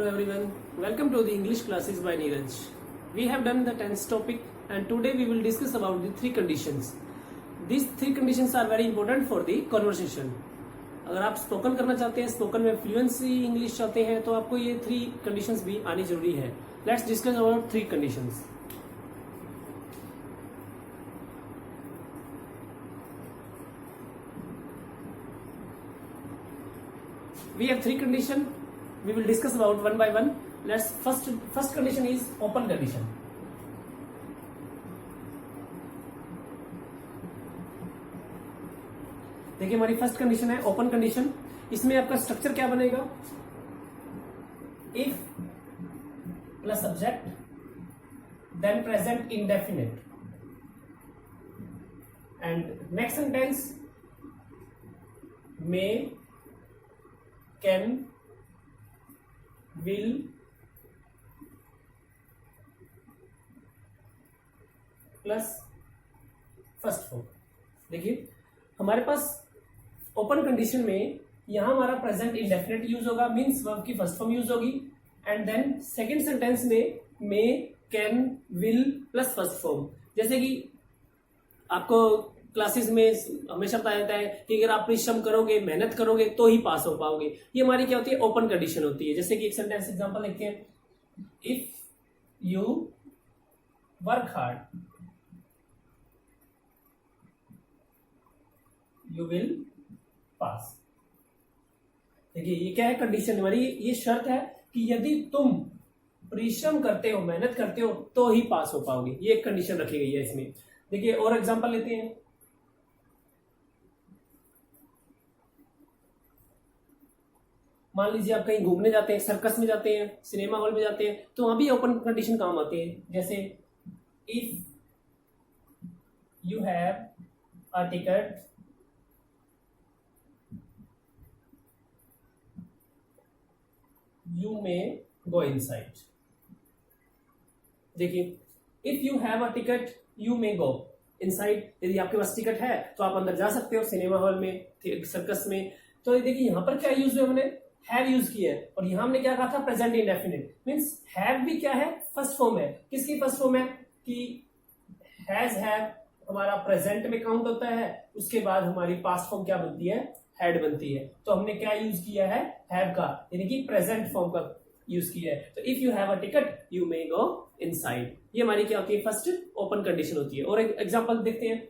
everyone, welcome to the English classes by Neeraj. We have done the tense topic and today we will discuss about the three conditions. These three conditions are very important for the conversation. अगर आप spoken करना चाहते हैं, spoken में fluency English चाहते हैं तो आपको ये थ्री कंडीशंस भी आनी जरूरी है. Let's discuss about three conditions. We have three conditions. We will discuss about one by one. Let's first condition is open condition. देखिए हमारी फर्स्ट कंडीशन है ओपन कंडीशन. इसमें आपका स्ट्रक्चर क्या बनेगा? If plus subject then present indefinite and next sentence may can will plus first form. देखिए हमारे पास ओपन कंडीशन में यहां हमारा प्रेजेंट इंडेफिनिट यूज होगा, मीन्स वर्ब की फर्स्ट फॉर्म यूज होगी. एंड देन सेकंड सेंटेंस में may can will plus first form. जैसे कि आपको क्लासेस में हमेशा बताया जाता है कि अगर आप परिश्रम करोगे, मेहनत करोगे तो ही पास हो पाओगे. ये हमारी क्या होती है? ओपन कंडीशन होती है. जैसे कि एक सेंटेंस एग्जांपल देखते हैं. If you work hard you will pass. देखिए ये क्या है? कंडीशन हमारी ये शर्त है कि यदि तुम परिश्रम करते हो, मेहनत करते हो तो ही पास हो पाओगे. ये एक कंडीशन रखी गई है इसमें. देखिए और एग्जांपल लेते हैं. मान लीजिए आप कहीं घूमने जाते हैं, सर्कस में जाते हैं, सिनेमा हॉल में जाते हैं, तो वहां भी ओपन कंडीशन काम आते हैं. जैसे if you have a ticket you may go inside. देखिए if you have a ticket you may go inside. यदि आपके पास टिकट है तो आप अंदर जा सकते हो सिनेमा हॉल में, सर्कस में. तो देखिए यहां पर क्या यूज हुआ? हमने हैव यूज किया है और यहां हमने क्या कहा था? Present indefinite. मींस हैव भी क्या है? फर्स्ट फॉर्म है. किसकी फर्स्ट फॉर्म है? कि हैज हैव हमारा प्रेजेंट में काउंट होता है, उसके बाद हमारी पास्ट फॉर्म क्या बनती है? हैड बनती है. तो हमने क्या यूज किया है? हैव का, यानी कि प्रेजेंट फॉर्म का यूज किया है. तो if you have a ticket you may go inside. ये हमारी क्या होती है? फर्स्ट ओपन कंडीशन होती है. और एक एग्जांपल देखते हैं.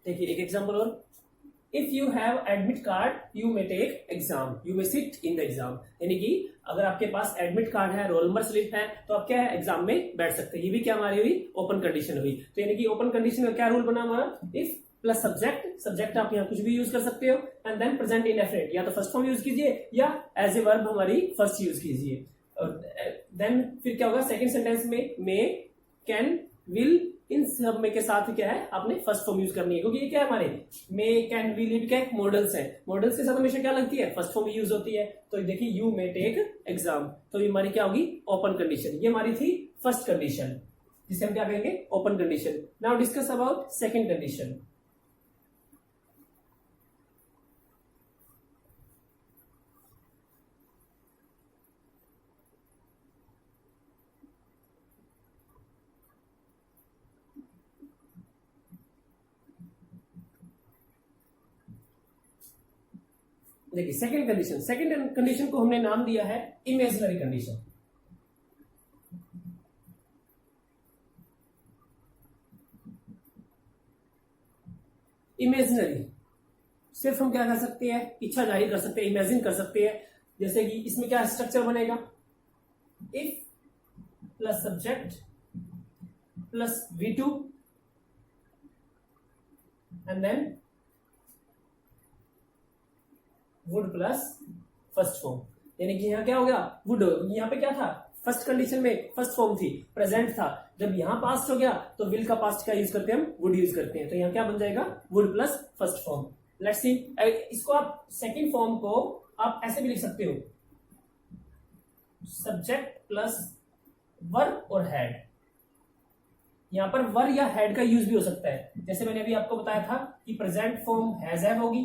देखिए एक एग्जांपल और. If you have admit card you may take exam you may sit in the exam. यानी कि अगर आपके पास एडमिट कार्ड है, रोल नंबर स्लिप है, तो आप क्या है? एग्जाम में बैठ सकते हैं. ये भी क्या हमारी हुई? ओपन कंडीशन हुई. तो यानी कि ओपन कंडीशन में क्या रूल बना हमारा? इफ प्लस सब्जेक्ट, सब्जेक्ट आप यहाँ कुछ भी यूज कर सकते हो, एंड देन प्रेजेंट इंडेफिनिट, या तो फर्स्ट फॉर्म यूज कीजिए या एज ए वर्ब हमारी फर्स्ट यूज कीजिए. देन फिर क्या होगा? सेकेंड सेंटेंस में मे कैन विल, इन सब में के साथ क्या है? आपने फर्स्ट फॉर्म यूज करनी है, क्योंकि ये क्या है? हमारे मे कैन विल ये क्या है? मॉडल्स है. मॉडल्स के साथ हमेशा क्या लगती है? फर्स्ट फॉर्म यूज होती है. तो देखिए यू मे टेक एग्जाम, तो ये हमारी क्या होगी? Open condition. ये हमारी थी फर्स्ट कंडीशन, जिसे हम क्या कहेंगे? Open condition. Now discuss about second condition. देखिए सेकंड कंडीशन को हमने नाम दिया है इमेजिनरी कंडीशन. इमेजिनरी सिर्फ हम क्या कर सकते हैं? इच्छा जाहिर कर सकते हैं, इमेजिन कर सकते हैं. जैसे कि इसमें क्या स्ट्रक्चर बनेगा? If plus subject plus V2 and then would plus first form. यानी कि यहाँ क्या हो गया? वुड. यहाँ पे क्या था? फर्स्ट कंडीशन में फर्स्ट फॉर्म थी, प्रेजेंट था. जब यहां पास्ट हो गया तो विल का पास्ट का यूज करते हैं हम? वुड यूज करते हैं. तो यहाँ क्या बन जाएगा? Would plus first form. Let's see, इसको आप सेकंड फॉर्म को आप ऐसे भी लिख सकते हो, सब्जेक्ट प्लस वर और हैड। यहां पर वर या हैड का यूज भी हो सकता है, जैसे मैंने अभी आपको बताया था कि प्रेजेंट फॉर्म हैज हैव होगी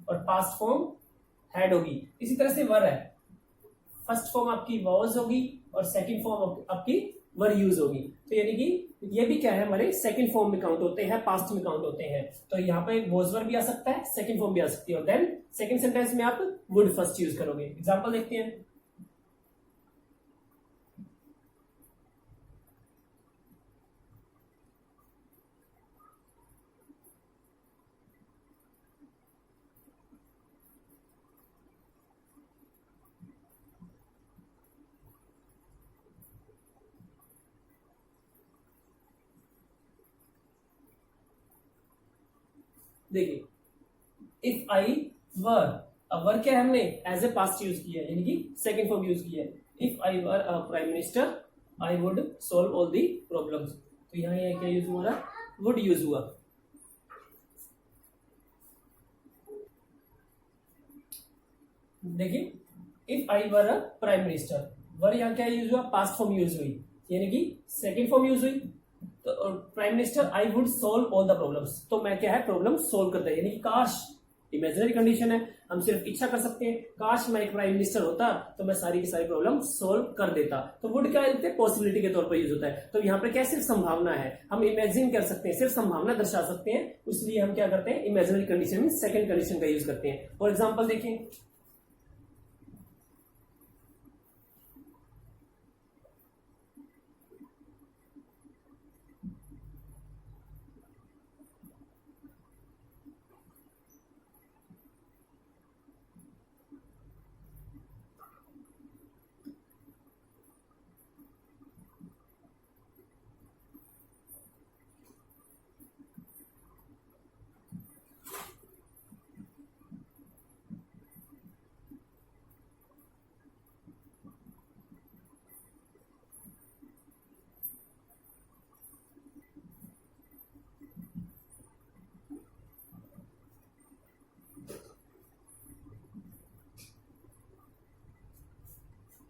और पास्ट फॉर्म हैड होगी। इसी तरह से वर है, फर्स्ट फॉर्म आपकी वाज होगी और सेकंड फॉर्म आपकी वर यूज होगी। तो यानी कि ये भी क्या है, हमारे सेकंड फॉर्म में काउंट होते हैं, पास्ट में काउंट होते हैं। तो यहाँ पे वॉज वर भी आ सकता है, सेकंड फॉर्म भी आ सकती है, और देन सेकंड सेंटेंस में आप वुड फर्स्ट यूज करोगे। एग्जांपल देखते हैं। देखिए, इफ आई वर, अब वर क्या है, हमने एज ए पास्ट यूज किया है, यानी कि सेकंड फॉर्म यूज किया है। If I were a prime minister I would solve all the problems. तो यहाँ ये क्या यूज हुआ, वुड यूज हुआ। देखिए, if I were a prime minister, were यहाँ क्या यूज हुआ, पास्ट फॉर्म यूज हुई, यानी कि सेकंड फॉर्म यूज हुई। तो prime minister I would solve all the problems, तो मैं क्या है, प्रॉब्लम सोल्व करता है, यानी कि काश, इमेजिनरी कंडीशन है, हम सिर्फ इच्छा कर सकते हैं, काश मैं एक प्राइम मिनिस्टर होता तो मैं सारी की सारी प्रॉब्लम सोल्व कर देता। तो वुड क्या है, पॉसिबिलिटी के तौर पर यूज होता है। तो यहाँ पे क्या सिर्फ संभावना है, हम इमेजिन कर सकते हैं, सिर्फ संभावना दर्शा सकते हैं, इसलिए हम क्या करते हैं, इमेजिनरी कंडीशन में सेकंड कंडीशन का यूज करते हैं। फॉर एग्जाम्पल देखिए,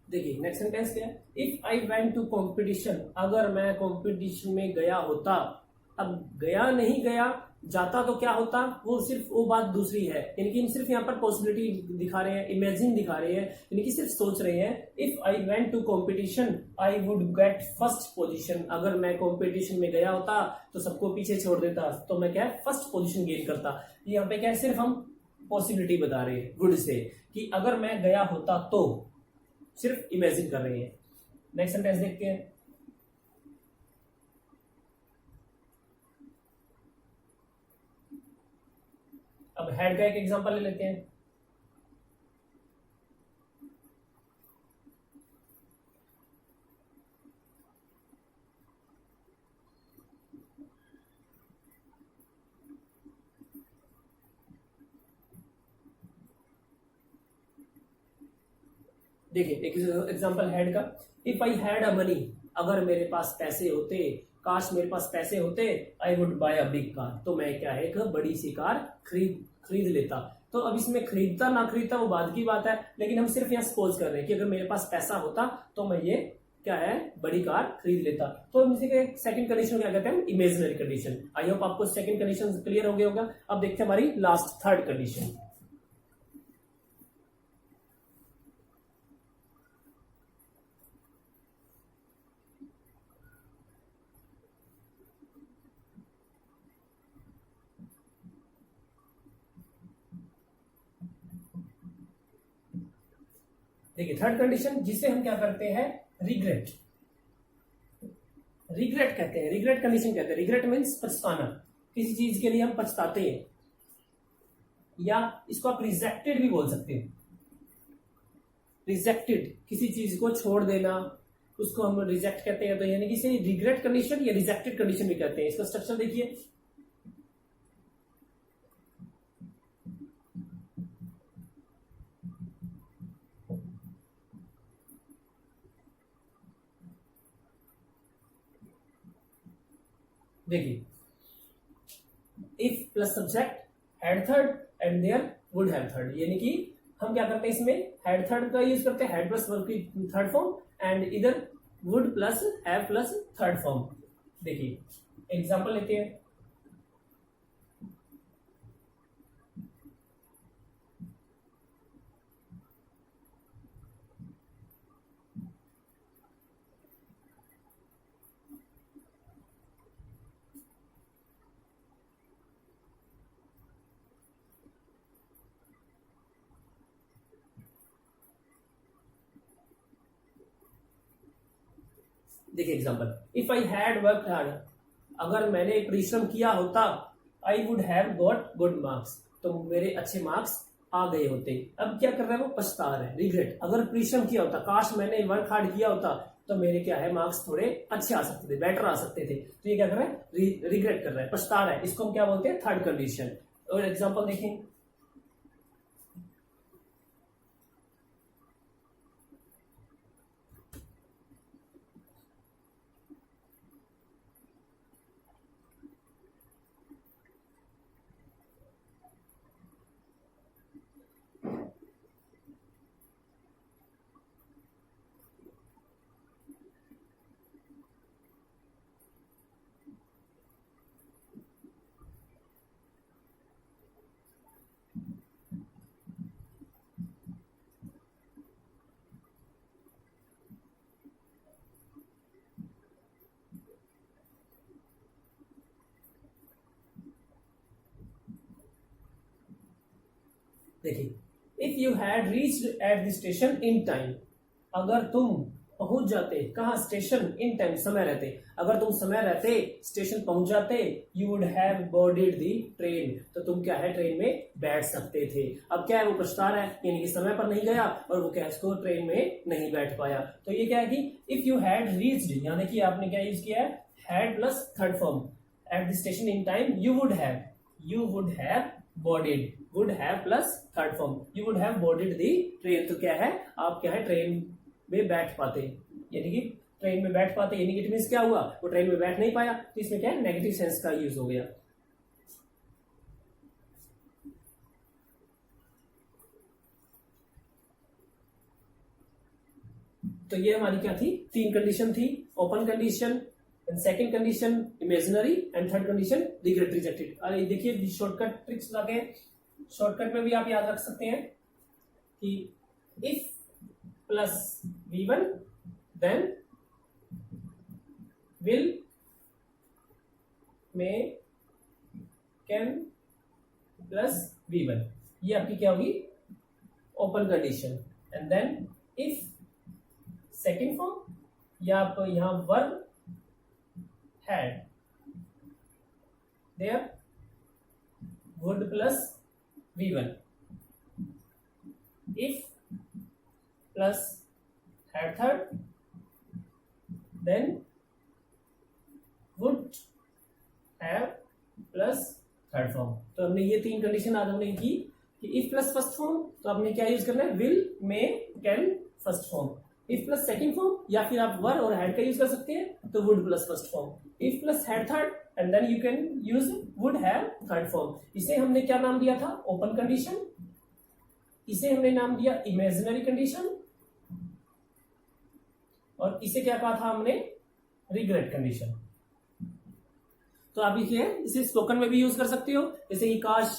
देखिए नेक्स्ट सेंटेंस क्या है, if I went to competition, अगर मैं कॉम्पिटिशन में गया होता। अब गया नहीं गया, जाता तो क्या होता, वो सिर्फ वो बात दूसरी है, यानी कि हम सिर्फ यहाँ पर पॉसिबिलिटी दिखा रहे हैं, इमेजिन दिखा रहे हैं, यानी कि सिर्फ सोच रहे हैं। If I went to competition I would get first position, अगर मैं कॉम्पिटिशन में गया होता तो सबको पीछे छोड़ देता, तो मैं क्या फर्स्ट पोजीशन गेन करता। यहाँ पे क्या सिर्फ हम पॉसिबिलिटी बता रहे हैं वुड से, कि अगर मैं गया होता तो, सिर्फ इमेजिन कर रहे हैं। नेक्स्ट सेंटेंस देखते हैं। अब हेड का एक एग्जांपल ले लेते हैं। देखिए एक एग्जांपल हेड का, if I had a money, अगर मेरे पास पैसे होते, काश मेरे पास पैसे होते, I would buy a big car, तो मैं क्या है, एक बड़ी सी कार खरीद लेता। तो अब इसमें खरीदता ना खरीदता वो बाद की बात है, लेकिन हम सिर्फ यहाँ सपोज कर रहे हैं कि अगर मेरे पास पैसा होता तो मैं ये क्या है, बड़ी कार खरीद लेता। तो सेकंड कंडीशन क्या कहते हैं, इमेजिनरी कंडीशन। आई होप आपको सेकंड कंडीशन क्लियर हो गया होगा। अब देखते हैं हमारी लास्ट थर्ड कंडीशन। देखिए थर्ड कंडीशन, जिसे हम क्या करते हैं, रिग्रेट। रिग्रेट कहते हैं, रिग्रेट कंडीशन कहते हैं। रिग्रेट मीन्स पछताना, किसी चीज के लिए हम पछताते हैं, या इसको आप रिजेक्टेड भी बोल सकते हैं। रिजेक्टेड, किसी चीज को छोड़ देना, उसको हम रिजेक्ट कहते हैं। तो यानी कि इसे रिग्रेट कंडीशन या रिजेक्टेड कंडीशन भी कहते हैं। इसका स्ट्रक्चर देखिए, देखिए if plus subject had third and there would have third, यानी कि हम क्या करते हैं इसमें हैड थर्ड का यूज करते हैं, हैड प्लस वर्ब की थर्ड फॉर्म एंड इधर would plus have plus third form. देखिए एग्जांपल लेते हैं। देखिए example, if I had work hard, अगर मैंने परिश्रम किया होता, आई would have got good marks, तो मेरे अच्छे मार्क्स आ गए होते। अब क्या कर रहा है वो, पछता रहा है, रिग्रेट। अगर परिश्रम किया होता, काश मैंने वर्क हार्ड किया होता तो मेरे क्या है मार्क्स थोड़े अच्छे आ सकते थे, बेटर आ सकते थे। तो ये क्या कर रहा है, रिग्रेट कर रहा है, पछता रहा है। इसको हम क्या बोलते हैं, थर्ड कंडीशन। और एग्जाम्पल देखें, देखिए if you had reached at the station in time, अगर तुम पहुंच जाते कहा, स्टेशन, इन टाइम समय रहते, अगर तुम समय रहते स्टेशन पहुंच जाते, you would have boarded the train, तो तुम क्या है ट्रेन में बैठ सकते थे। अब क्या है वो पछता रहा है, यानी कि समय पर नहीं गया और वो क्या है उसको ट्रेन में नहीं बैठ पाया। तो ये क्या है कि इफ यू हैड रीच्ड, यानी कि आपने क्या यूज किया है, had plus third form, at the station in time, you would have boarded, would have plus third form, you would have boarded the train. तो क्या है, आप क्या है ट्रेन में बैठ पाते, यानी कि ट्रेन में बैठ पाते, यानी कि इट मींस क्या हुआ, वो ट्रेन में बैठ नहीं पाया, तो इसमें क्या है नेगेटिव सेंस का यूज हो गया। तो ये हमारी क्या थी, तीन कंडीशन थी, open condition, second condition imaginary, and third condition regret rejected. अरे देखिए शॉर्टकट ट्रिक्स लाते हैं, शॉर्टकट में भी आप याद रख सकते हैं कि if plus V1 then will, may, can plus V1, ये आपकी क्या होगी open condition. And then if second form, या आप यहां verb had, there would plus V1, if plus had third, then would have plus third form. तो हमने ये तीन कंडीशन आज हमने की कि इफ प्लस फर्स्ट फॉर्म, तो आपने क्या यूज करना है, will, may, can first form. If plus second form, या फिर आप वर और हैड का यूज कर सकते हैं, तो would plus first form. If plus had third, and then you can use would have third form. इसे हमने क्या नाम दिया था, ओपन कंडीशन, इसे हमने नाम दिया इमेजिनरी कंडीशन, और इसे क्या कहा था हमने, रिग्रेट कंडीशन। तो आप इसे स्पोकन में भी यूज कर सकते हो, जैसे कि काश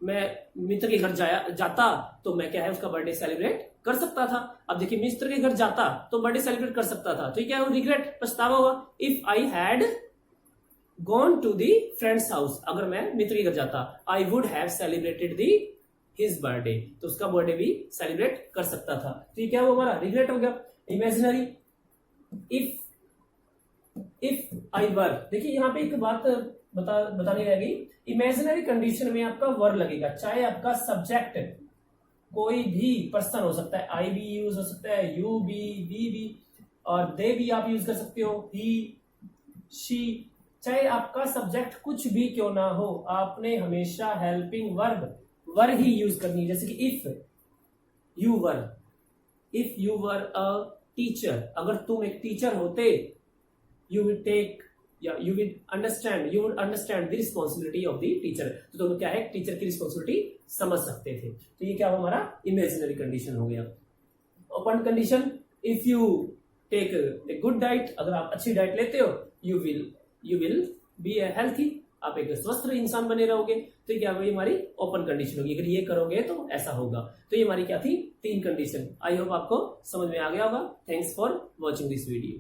मैं मित्र के घर जाता तो मैं क्या है उसका बर्थडे सेलिब्रेट कर सकता था। अब देखिए मित्र के घर जाता तो बर्थडे सेलिब्रेट कर सकता था, तो क्या है वो रिग्रेट, पछतावा हुआ। If I had gone to the friend's house, अगर मैं मित्र के घर जाता, I would have celebrated the his birthday, तो उसका बर्थडे भी सेलिब्रेट कर सकता था। तो ये क्या वो हमारा रिग्रेट हो गया। इमेजिनरी, इफ आई वर, देखिए यहाँ पे एक बात बतानी रह गई, इमेजिनरी कंडीशन में आपका वर लगेगा, चाहे आपका सब्जेक्ट कोई भी पर्सन हो सकता है, आई भी यूज हो सकता है, यू भी, वी भी, और दे भी आप यूज कर सकते हो, ही, शी, चाहे आपका सब्जेक्ट कुछ भी क्यों ना हो, आपने हमेशा हेल्पिंग वर ही यूज करनी है। जैसे कि if you were a teacher, अगर तुम एक टीचर होते, यू विल टेक या you will understand the responsibility of the teacher. तो दोनों क्या है, टीचर की रिस्पॉन्सिबिलिटी समझ सकते थे। तो ये क्या हुआ, हमारा इमेजिनरी कंडीशन हो गया। Open condition, if you take a good diet, अगर आप अच्छी डाइट लेते हो, यू विल बी हेल्थी, आप एक स्वस्थ इंसान बने रहोगे। तो क्या वही हमारी ओपन कंडीशन होगी, अगर ये करोगे तो ऐसा होगा। तो ये हमारी क्या थी, 3 कंडीशन। आई होप आपको समझ में आ गया होगा। Thanks for watching this video.